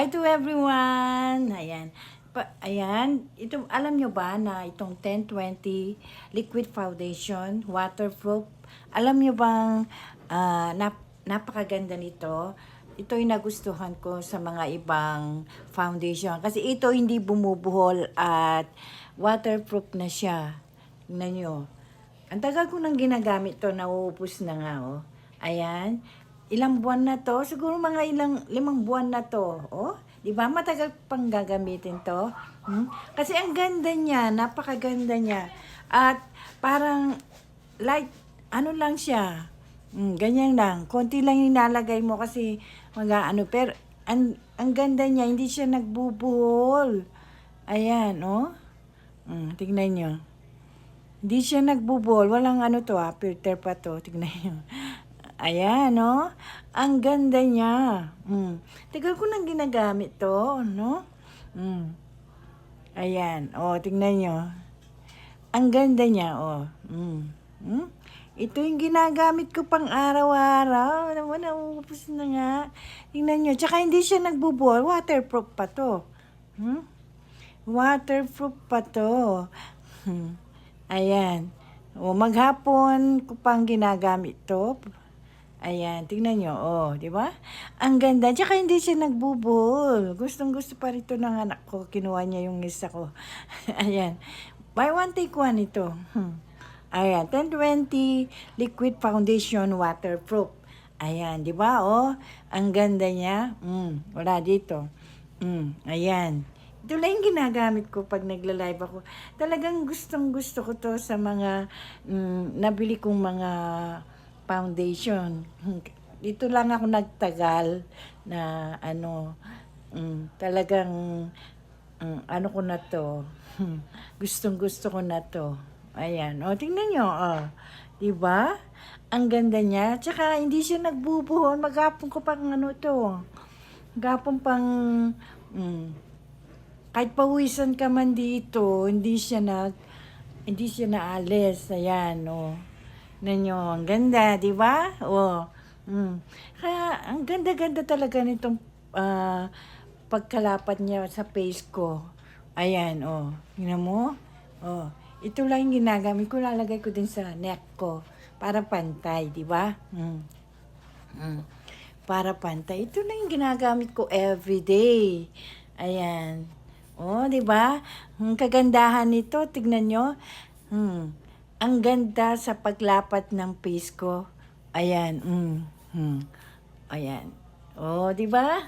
Hi to everyone! Ayan. Ayan, ito, alam nyo ba na itong 1020 Liquid Foundation, waterproof, alam nyo bang napakaganda nito? Ito yung nagustuhan ko sa mga ibang foundation. Kasi ito hindi bumubuhol at waterproof na siya. Tingnan nyo. Ang tagal ko nang ginagamit to, nauubos na nga, oh. Ayan. Ilang buwan na to? Siguro mga 5 buwan na to. Oh, di ba? Matagal pang gagamitin to. Kasi ang ganda niya, napakaganda niya. At parang light, ano lang siya. Ganyan lang. Konti lang yung nilalagay mo kasi mga ano. Pero ang ganda niya, hindi siya nagbubuhol. Ayan, oh. Tignan nyo. Hindi siya nagbubuhol. Walang ano to, filter pa to. Tignan nyo. Ayan, no? Ang ganda niya. Tagal ko nang ginagamit to, no? Ayan. O, tingnan nyo. Ang ganda niya, o. Ito yung ginagamit ko pang araw-araw. Nauubos na nga. Tingnan nyo. Tsaka hindi siya nagbubuhol. Waterproof pa to. Waterproof pa to. Ayan. O, maghapon ko pang ginagamit to. Ayan, tingnan nyo. Oh, di ba? Ang ganda. Tsaka hindi siya nagbubuhol. Gustong-gusto pa rito ng anak ko. Kinuha niya yung isa ko. Ayan. Buy one, take one ito. Ayan, 1020 Liquid Foundation Waterproof. Ayan, di ba? Oh, ang ganda niya. Wala dito. Ayan. Ito lang yung ginagamit ko pag nagla-live ako. Talagang gustong-gusto ko to sa mga nabili kong mga foundation. Dito lang ako nagtagal na ano, talagang ano ko na to. Gustong-gusto ko na to. Ayan. O, tingnan nyo. O, diba? Ang ganda niya. Tsaka, hindi siya nagbubuhon. Maghapon ko pang ano to. Maghapon pang, kahit pawisan ka man dito, hindi siya naalis. Ayan, o. Nanyo, ang ganda, di ba? Oh. Kaya, ang ganda-ganda talaga nitong pagkalapat niya sa face ko. Ayan, oh. Tingnan mo? Oh. Ito lang yung ginagamit ko. Lalagay ko din sa neck ko. Para pantay, di ba? Para pantay. Ito lang yung ginagamit ko everyday. Ayan. Oh, di ba? Ang kagandahan nito, tignan nyo. Ang ganda sa paglapat ng face ko. Ayan. Ayan. Oh, di ba?